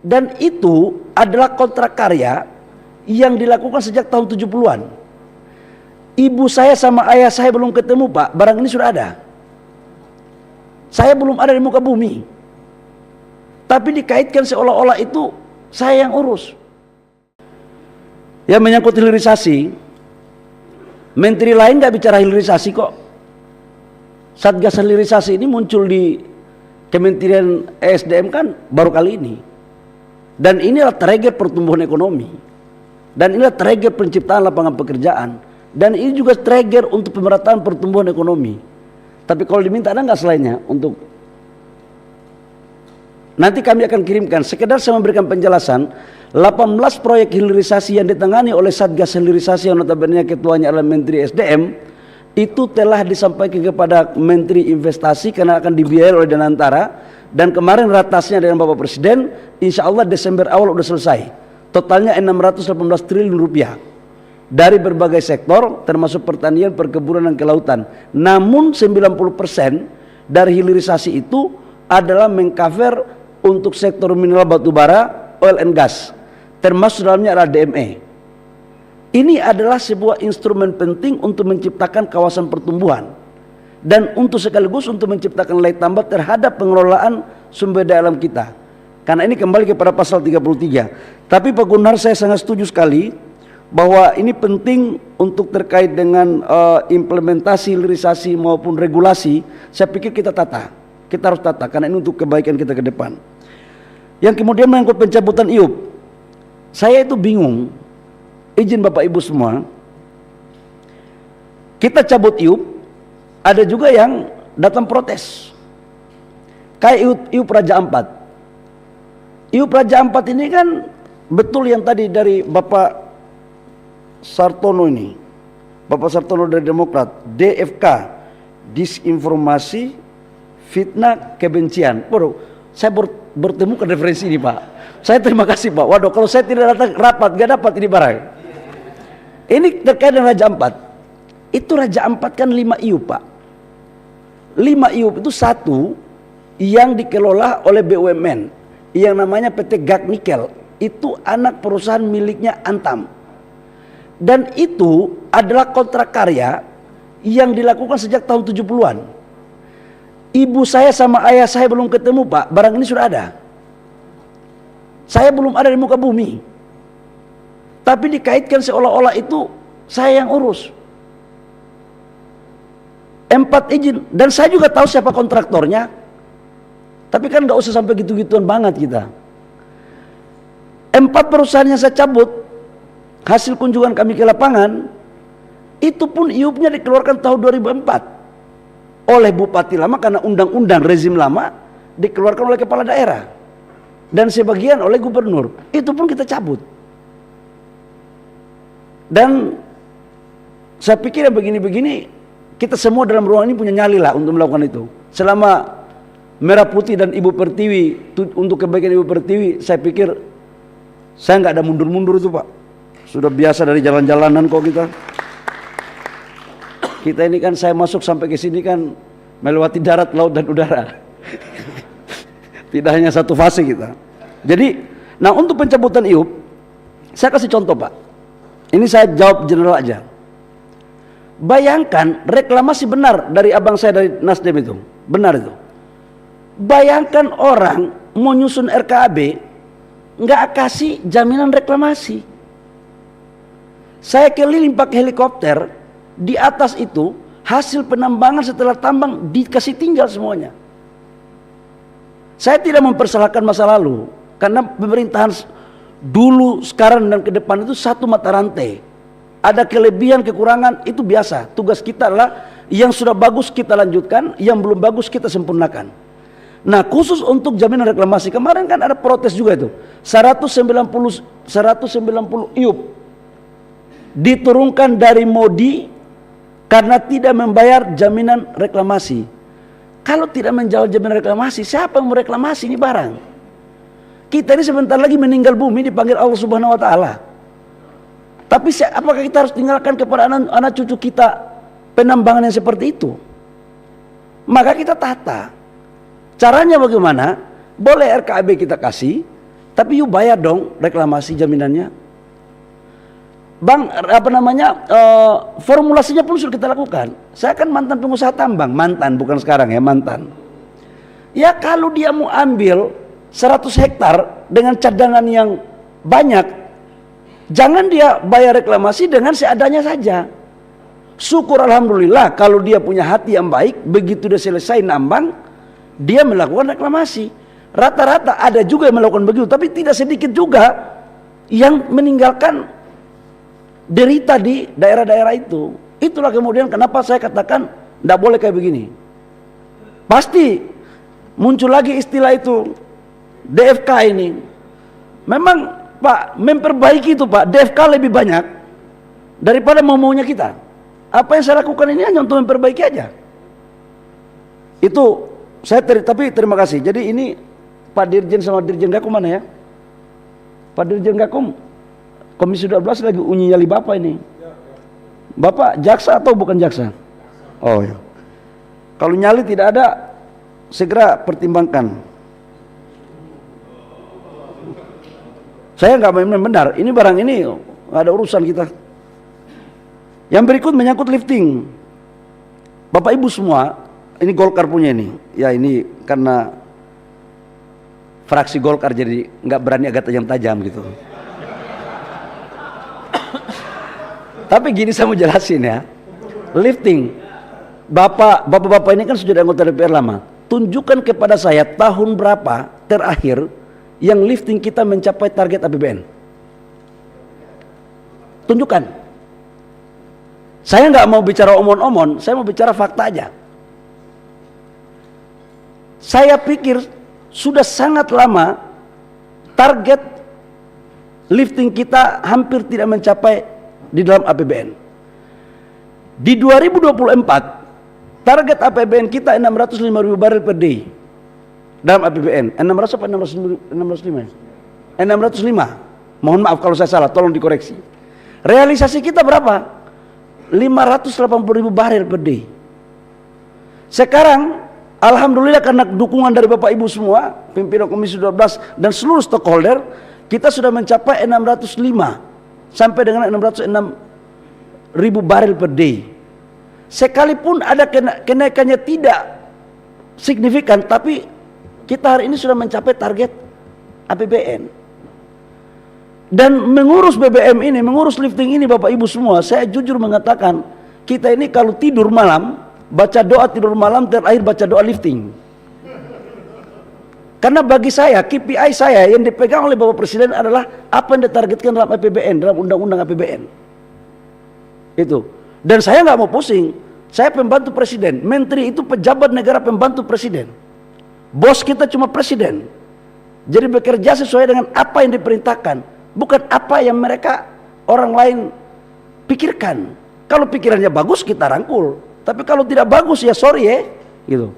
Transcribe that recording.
Dan itu adalah kontrak karya yang dilakukan sejak tahun 70-an. Ibu saya sama ayah saya belum ketemu, Pak. Barang ini sudah ada. Saya belum ada di muka bumi. Tapi dikaitkan seolah-olah itu saya yang urus. Ya, menyangkut hilirisasi, menteri lain nggak bicara hilirisasi kok. Satgas hilirisasi ini muncul di Kementerian ESDM kan baru kali ini. Dan inilah trigger pertumbuhan ekonomi. Dan inilah trigger penciptaan lapangan pekerjaan. Dan ini juga trigger untuk pemerataan pertumbuhan ekonomi. Tapi kalau diminta ada nggak selainnya untuk nanti kami akan kirimkan. Sekedar saya memberikan penjelasan, 18 proyek hilirisasi yang ditangani oleh Satgas hilirisasi yang notabene ketuanya adalah Menteri SDM, itu telah disampaikan kepada Menteri Investasi karena akan dibiayai oleh Danantara. Dan kemarin ratasnya dengan Bapak Presiden, insya Allah Desember awal sudah selesai. Totalnya 618 triliun rupiah. Dari berbagai sektor termasuk pertanian, perkebunan dan kelautan. Namun 90% dari hilirisasi itu adalah mengcover untuk sektor mineral batubara, oil and gas. Termasuk dalamnya adalah DME. Ini adalah sebuah instrumen penting untuk menciptakan kawasan pertumbuhan. Dan untuk sekaligus untuk menciptakan nilai tambah terhadap pengelolaan sumber daya alam kita. Karena ini kembali kepada pasal 33. Tapi Pak Gunnar, saya sangat setuju sekali bahwa ini penting untuk terkait dengan implementasi hilirisasi maupun regulasi. Saya pikir kita harus tata karena ini untuk kebaikan kita ke depan. Yang kemudian menyangkut pencabutan IUP, saya itu bingung. Izin Bapak Ibu semua, kita cabut IUP, ada juga yang datang protes. Kayak IUP Raja Ampat. IUP Raja Ampat ini kan betul yang tadi dari Bapak Sartono ini, Bapak Sartono dari Demokrat, DFK, disinformasi, fitnah, kebencian. Waduh, saya bertemu ke referensi ini Pak. Saya terima kasih Pak. Waduh, kalau saya tidak datang rapat, gak dapat ini barang. Ini terkait dengan Raja Ampat. Itu Raja Ampat kan 5 IUP Pak. 5 IUP itu satu yang dikelola oleh BUMN yang namanya PT Gag Nikel. Itu anak perusahaan miliknya Antam. Dan itu adalah kontrak karya yang dilakukan sejak tahun 70-an. Ibu saya sama ayah saya belum ketemu Pak. Barang ini sudah ada. Saya belum ada di muka bumi. Tapi dikaitkan seolah-olah itu saya yang urus. 4 izin. Dan saya juga tahu siapa kontraktornya. Tapi kan gak usah sampai gitu-gituan banget kita. 4 perusahaan yang saya cabut hasil kunjungan kami ke lapangan, itu pun IUP-nya dikeluarkan tahun 2004 oleh bupati lama karena undang-undang rezim lama dikeluarkan oleh kepala daerah dan sebagian oleh gubernur. Itu pun kita cabut. Dan saya pikir yang begini-begini kita semua dalam ruangan ini punya nyali lah untuk melakukan itu. Selama Merah Putih dan Ibu Pertiwi, untuk kebaikan Ibu Pertiwi, saya pikir saya nggak ada mundur-mundur itu Pak. Sudah biasa dari jalan-jalanan kok kita. Kita ini kan saya masuk sampai ke sini kan melewati darat, laut dan udara. Tidak hanya satu fase kita. Jadi, nah untuk pencabutan IUP, saya kasih contoh Pak. Ini saya jawab general aja. Bayangkan reklamasi benar dari abang saya dari Nasdem itu, benar itu. Bayangkan orang mau nyusun RKAB nggak kasih jaminan reklamasi. Saya keliling pakai helikopter, di atas itu hasil penambangan setelah tambang dikasih tinggal semuanya. Saya tidak mempersalahkan masa lalu, karena pemerintahan dulu, sekarang dan ke depan itu satu mata rantai. Ada kelebihan, kekurangan, itu biasa. Tugas kita adalah yang sudah bagus kita lanjutkan, yang belum bagus kita sempurnakan. Nah khusus untuk jaminan reklamasi, kemarin kan ada protes juga itu. 190 IUP diturunkan dari MODI karena tidak membayar jaminan reklamasi. Kalau tidak menjawab jaminan reklamasi, siapa yang mau reklamasi ini barang? Kita ini sebentar lagi meninggal bumi, dipanggil Allah Subhanahu wa Ta'ala. Tapi apakah kita harus tinggalkan kepada anak cucu kita penambangan yang seperti itu? Maka kita tata. Caranya bagaimana? Boleh RKAB kita kasih, Tapi you bayar dong reklamasi jaminannya. Bang, formulasinya pun sudah kita lakukan. Saya kan mantan pengusaha tambang, mantan bukan sekarang ya, mantan. Ya kalau dia mau ambil 100 hektar dengan cadangan yang banyak, jangan dia bayar reklamasi dengan seadanya saja. Syukur alhamdulillah kalau dia punya hati yang baik, begitu dia selesai nambang, dia melakukan reklamasi. Rata-rata ada juga yang melakukan begitu, tapi tidak sedikit juga yang meninggalkan derita di daerah-daerah itu. Itulah kemudian kenapa saya katakan tidak boleh kayak begini. Pasti muncul lagi istilah itu DFK ini. Memang Pak, memperbaiki itu Pak, DFK lebih banyak daripada maunya kita. Apa yang saya lakukan ini hanya untuk memperbaiki aja. Itu saya tapi terima kasih. Jadi ini Pak Dirjen sama Dirjen Gakum mana ya? Pak Dirjen Gakum, Komisi 12 lagi uji nyali Bapak ini. Bapak jaksa atau bukan jaksa? Oh ya. Kalau nyali tidak ada, segera pertimbangkan. Saya nggak main benar. Ini barang ini nggak ada urusan kita. Yang berikut menyangkut lifting. Bapak Ibu semua, ini Golkar punya ini. Ya ini karena fraksi Golkar jadi nggak berani agak tajam-tajam gitu. Tapi gini saya mau jelasin ya. Lifting. Bapak-bapak ini kan sudah anggota DPR lama. Tunjukkan kepada saya tahun berapa terakhir yang lifting kita mencapai target APBN. Tunjukkan. Saya nggak mau bicara omon-omon, saya mau bicara fakta aja. Saya pikir sudah sangat lama target lifting kita hampir tidak mencapai di dalam APBN. Di 2024 target APBN kita 605.000 barel per day dalam APBN. 600 apa 605? 605. Mohon maaf kalau saya salah, tolong dikoreksi. Realisasi kita berapa? 580.000 barel per day. Sekarang alhamdulillah karena dukungan dari Bapak Ibu semua, pimpinan Komisi 12 dan seluruh stakeholder, kita sudah mencapai 605 sampai dengan 606.000 barel per day. Sekalipun ada kenaikannya tidak signifikan, tapi kita hari ini sudah mencapai target APBN. Dan mengurus BBM ini, mengurus lifting ini Bapak Ibu semua, saya jujur mengatakan, kita ini kalau tidur malam, baca doa tidur malam, terakhir baca doa lifting. Karena bagi saya, KPI saya yang dipegang oleh Bapak Presiden adalah apa yang ditargetkan dalam APBN, dalam undang-undang APBN. Itu. Dan saya nggak mau pusing. Saya pembantu presiden. Menteri itu pejabat negara pembantu presiden. Bos kita cuma presiden. Jadi bekerja sesuai dengan apa yang diperintahkan, bukan apa yang mereka orang lain pikirkan. Kalau pikirannya bagus kita rangkul, tapi kalau tidak bagus ya sorry ya, gitu.